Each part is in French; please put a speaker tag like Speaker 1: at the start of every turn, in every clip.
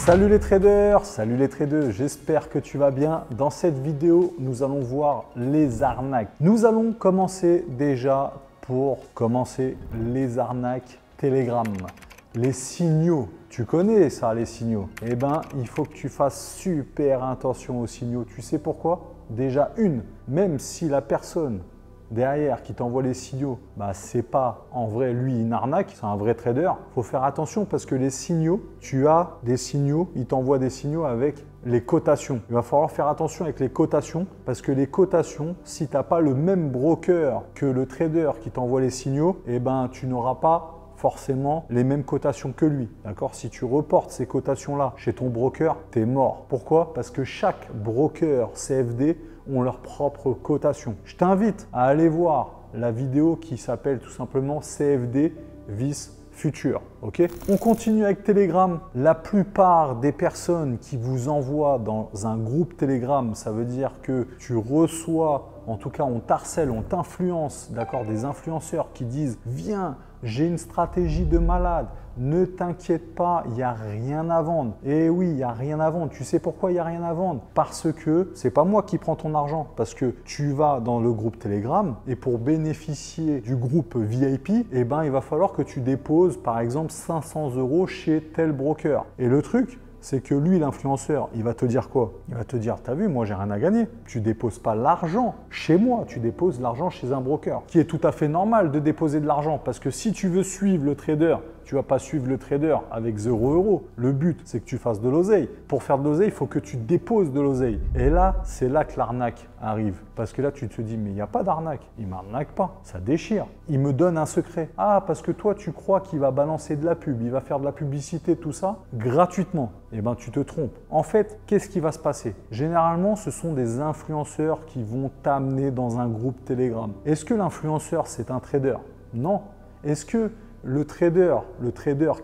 Speaker 1: Salut les traders, j'espère que tu vas bien. Dans cette vidéo, nous allons voir les arnaques. Nous allons commencer déjà les arnaques Telegram. Les signaux, tu connais ça les signaux. Eh bien, il faut que tu fasses super attention aux signaux. Tu sais pourquoi? Déjà même si la personne derrière qui t'envoie les signaux, c'est pas en vrai lui une arnaque, c'est un vrai trader. Il faut faire attention parce que les signaux, tu as des signaux, il t'envoie des signaux avec les cotations. Il va falloir faire attention avec les cotations parce que les cotations, si tu n'as pas le même broker que le trader qui t'envoie les signaux, eh ben tu n'auras pas forcément les mêmes cotations que lui. D'accord? Si tu reportes ces cotations-là chez ton broker, tu es mort. Pourquoi? Parce que chaque broker CFD ont leur propre cotation. Je t'invite à aller voir la vidéo qui s'appelle tout simplement CFD Vice Futur. Ok? On continue avec Telegram. La plupart des personnes qui vous envoient dans un groupe Telegram, ça veut dire que tu reçois, en tout cas on t'harcèle, on t'influence, d'accord, des influenceurs qui disent « Viens, j'ai une stratégie de malade, ne t'inquiète pas, il n'y a rien à vendre. » Et oui, il n'y a rien à vendre. Tu sais pourquoi il n'y a rien à vendre? Parce que c'est pas moi qui prends ton argent. Parce que tu vas dans le groupe Telegram et pour bénéficier du groupe VIP, eh ben, il va falloir que tu déposes par exemple 500 € chez tel broker. Et le truc, c'est que lui, l'influenceur, il va te dire quoi? Il va te dire, t'as vu, moi, j'ai rien à gagner. Tu déposes pas l'argent chez moi, tu déposes l'argent chez un broker. Qui est tout à fait normal de déposer de l'argent parce que si tu veux suivre le trader, tu ne vas pas suivre le trader avec 0 €. Le but, c'est que tu fasses de l'oseille. Pour faire de l'oseille, il faut que tu déposes de l'oseille. Et là, c'est là que l'arnaque arrive. Parce que là, tu te dis, mais il n'y a pas d'arnaque. Il ne m'arnaque pas. Ça déchire. Il me donne un secret. Ah, parce que toi, tu crois qu'il va balancer de la pub, il va faire de la publicité, tout ça, gratuitement. Eh bien, tu te trompes. En fait, qu'est-ce qui va se passer? Généralement, ce sont des influenceurs qui vont t'amener dans un groupe Telegram. Est-ce que l'influenceur, c'est un trader? Non. Est-ce que le trader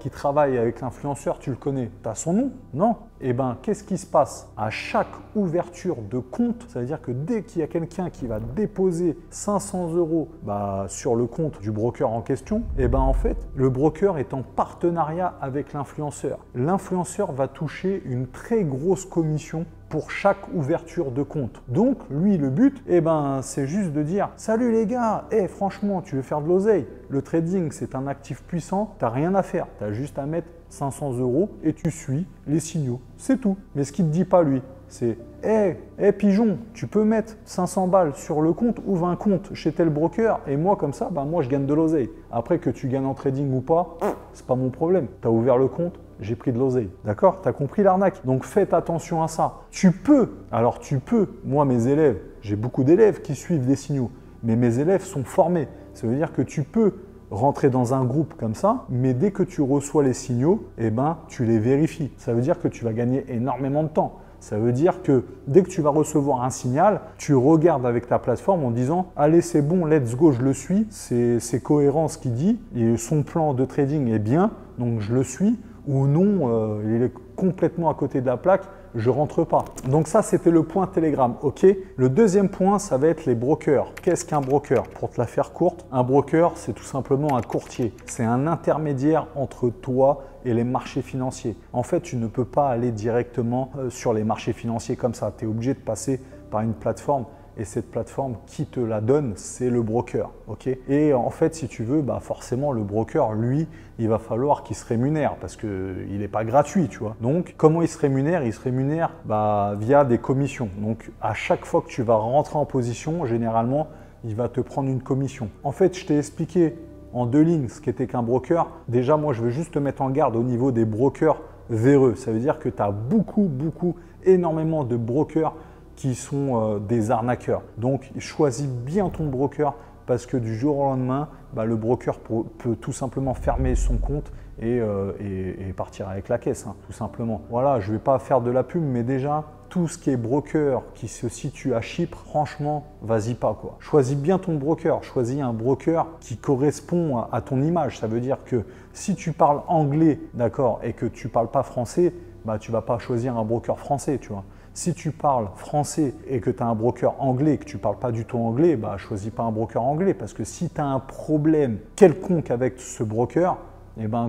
Speaker 1: qui travaille avec l'influenceur, tu le connais? Tu as son nom? Non. Eh bien, qu'est-ce qui se passe? À chaque ouverture de compte, ça veut dire que dès qu'il y a quelqu'un qui va déposer 500 € sur le compte du broker en question, eh bien, en fait, le broker est en partenariat avec l'influenceur. L'influenceur va toucher une très grosse commission pour chaque ouverture de compte. Donc, lui, le but, eh ben, c'est juste de dire « Salut les gars, franchement, tu veux faire de l'oseille? Le trading, c'est un actif puissant, tu n'as rien à faire. Tu as juste à mettre 500 € et tu suis les signaux. C'est tout. » Mais ce qu'il ne te dit pas, lui, c'est « Hey, pigeon, tu peux mettre 500 balles sur le compte, ouvre un compte chez tel broker et moi, comme ça, moi, je gagne de l'oseille. Après, que tu gagnes en trading ou pas, c'est pas mon problème. Tu as ouvert le compte, j'ai pris de l'oseille. D'accord? Tu as compris l'arnaque? Donc, faites attention à ça. Tu peux, moi, mes élèves, j'ai beaucoup d'élèves qui suivent des signaux, mais mes élèves sont formés. Ça veut dire que tu peux rentrer dans un groupe comme ça, mais dès que tu reçois les signaux, eh ben, tu les vérifies. Ça veut dire que tu vas gagner énormément de temps. Ça veut dire que dès que tu vas recevoir un signal, tu regardes avec ta plateforme en disant « Allez, c'est bon, let's go, je le suis, c'est cohérent ce qu'il dit, et son plan de trading est bien, donc je le suis. » Ou non, il est complètement à côté de la plaque, je ne rentre pas. Donc ça, c'était le point Telegram. Ok. Le deuxième point, ça va être les brokers. Qu'est-ce qu'un broker? Pour te la faire courte, un broker, c'est tout simplement un courtier. C'est un intermédiaire entre toi et les marchés financiers. En fait, tu ne peux pas aller directement sur les marchés financiers comme ça. Tu es obligé de passer par une plateforme. Et cette plateforme qui te la donne, c'est le broker. Okay? Et en fait, si tu veux, forcément, le broker, lui, il va falloir qu'il se rémunère parce qu'il n'est pas gratuit, tu vois. Donc, comment il se rémunère? Il se rémunère via des commissions. Donc, à chaque fois que tu vas rentrer en position, généralement, il va te prendre une commission. En fait, je t'ai expliqué en 2 lignes ce qu'était qu'un broker. Déjà, moi, je veux juste te mettre en garde au niveau des brokers véreux. Ça veut dire que tu as énormément de brokers qui sont des arnaqueurs. Donc, choisis bien ton broker parce que du jour au lendemain, le broker peut tout simplement fermer son compte et partir avec la caisse, tout simplement. Voilà, je ne vais pas faire de la pub, mais déjà, tout ce qui est broker qui se situe à Chypre, franchement, vas-y pas quoi. Choisis bien ton broker, choisis un broker qui correspond à ton image. Ça veut dire que si tu parles anglais, d'accord, et que tu ne parles pas français, tu ne vas pas choisir un broker français, tu vois. Si tu parles français et que tu as un broker anglais et que tu ne parles pas du tout anglais, choisis pas un broker anglais parce que si tu as un problème quelconque avec ce broker,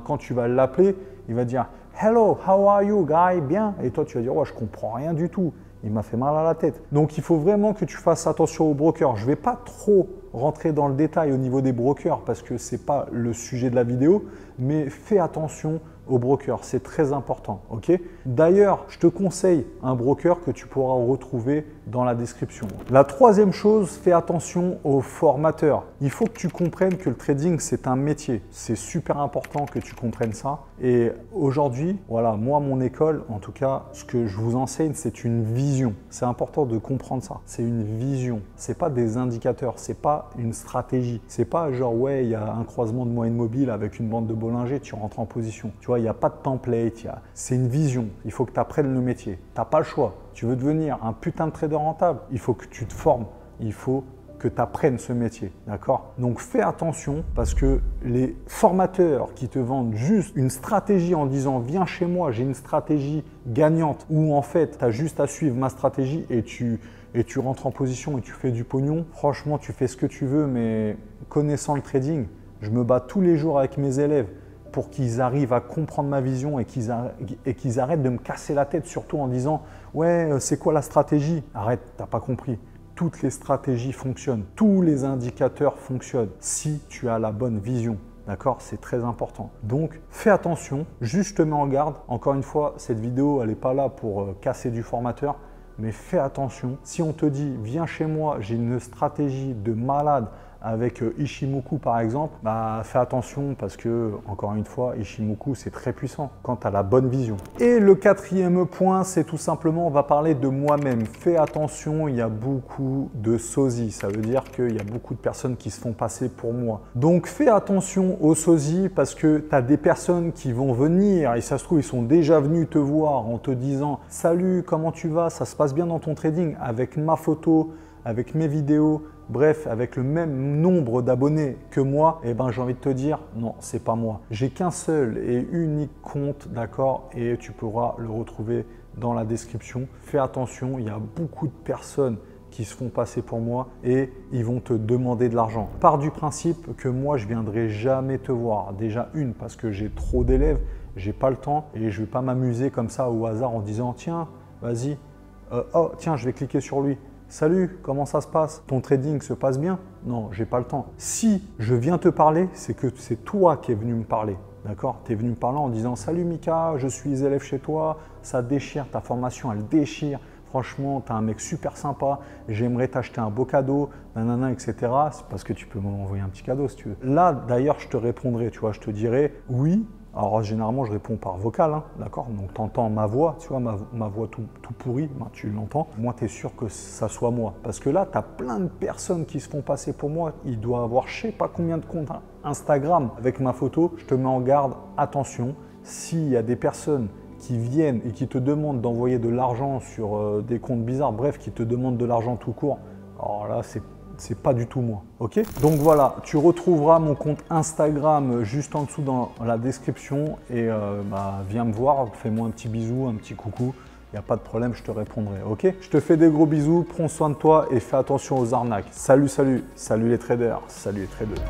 Speaker 1: quand tu vas l'appeler, il va dire Hello, how are you, guy? Bien. Et toi, tu vas dire, ouais, je comprends rien du tout. Il m'a fait mal à la tête. Donc, il faut vraiment que tu fasses attention aux brokers. Je ne vais pas trop rentrer dans le détail au niveau des brokers parce que ce n'est pas le sujet de la vidéo, mais fais attention aux brokers, c'est très important. Ok. D'ailleurs, je te conseille un broker que tu pourras retrouver dans la description. La troisième chose, fais attention aux formateurs. Il faut que tu comprennes que le trading, c'est un métier. C'est super important que tu comprennes ça. Et aujourd'hui, voilà, moi, mon école, en tout cas, ce que je vous enseigne, c'est une vision. C'est important de comprendre ça. C'est une vision. C'est pas des indicateurs. C'est pas une stratégie. C'est pas genre, ouais, il y a un croisement de moyenne mobile avec une bande de Bollinger, tu rentres en position. Tu vois, il n'y a pas de template. C'est une vision. Il faut que tu apprennes le métier. Tu n'as pas le choix. Tu veux devenir un putain de trader rentable, il faut que tu te formes. Il faut que tu apprennes ce métier, d'accord? Donc fais attention parce que les formateurs qui te vendent juste une stratégie en disant viens chez moi, j'ai une stratégie gagnante où en fait tu as juste à suivre ma stratégie et tu rentres en position et tu fais du pognon, franchement tu fais ce que tu veux, mais connaissant le trading, je me bats tous les jours avec mes élèves pour qu'ils arrivent à comprendre ma vision et qu'ils arrêtent de me casser la tête, surtout en disant « Ouais, c'est quoi la stratégie ?» Arrête, t'as pas compris. Toutes les stratégies fonctionnent, tous les indicateurs fonctionnent si tu as la bonne vision. D'accord? C'est très important. Donc, fais attention, juste je te mets en garde. Encore une fois, cette vidéo, elle n'est pas là pour casser du formateur, mais fais attention. Si on te dit « Viens chez moi, j'ai une stratégie de malade », avec Ichimoku par exemple, bah, fais attention parce que, encore une fois, Ichimoku c'est très puissant quand tu as la bonne vision. Et le quatrième point, c'est tout simplement, on va parler de moi-même. Fais attention, il y a beaucoup de sosies. Ça veut dire qu'il y a beaucoup de personnes qui se font passer pour moi. Donc fais attention aux sosies parce que tu as des personnes qui vont venir et ça se trouve, ils sont déjà venus te voir en te disant « Salut, comment tu vas? Ça se passe bien dans ton trading ?» avec ma photo, avec mes vidéos, bref, avec le même nombre d'abonnés que moi, eh ben, j'ai envie de te dire, non, c'est pas moi. J'ai qu'un seul et unique compte, d'accord, et tu pourras le retrouver dans la description. Fais attention, il y a beaucoup de personnes qui se font passer pour moi et ils vont te demander de l'argent. Pars du principe que moi, je viendrai jamais te voir. Déjà parce que j'ai trop d'élèves, j'ai pas le temps et je vais pas m'amuser comme ça au hasard en disant, tiens, vas-y, oh, tiens, je vais cliquer sur lui. Salut, comment ça se passe? Ton trading se passe bien? Non, j'ai pas le temps. Si je viens te parler, c'est que c'est toi qui es venu me parler. D'accord? Tu es venu me parler en disant « Salut Mika, je suis élève chez toi, ça déchire, ta formation, elle déchire. Franchement, tu es un mec super sympa, j'aimerais t'acheter un beau cadeau, nanana, etc. » C'est parce que tu peux m'envoyer un petit cadeau si tu veux. Là, d'ailleurs, je te répondrai, tu vois, je te dirai « Oui ». Alors, généralement, je réponds par vocal, hein, d'accord? Donc, tu entends ma voix, tu vois, ma voix tout pourrie, ben, tu l'entends. Moi, tu es sûr que ça soit moi. Parce que là, tu as plein de personnes qui se font passer pour moi. Il doit avoir je sais pas combien de comptes Instagram avec ma photo. Je te mets en garde, attention, s'il y a des personnes qui viennent et qui te demandent d'envoyer de l'argent sur des comptes bizarres, bref, qui te demandent de l'argent tout court, alors là, c'est pas du tout moi, ok? Donc voilà, tu retrouveras mon compte Instagram juste en dessous dans la description et viens me voir, fais-moi un petit bisou, un petit coucou, il n'y a pas de problème, je te répondrai, ok? Je te fais des gros bisous, prends soin de toi et fais attention aux arnaques. Salut, salut, salut les traders, salut les traders.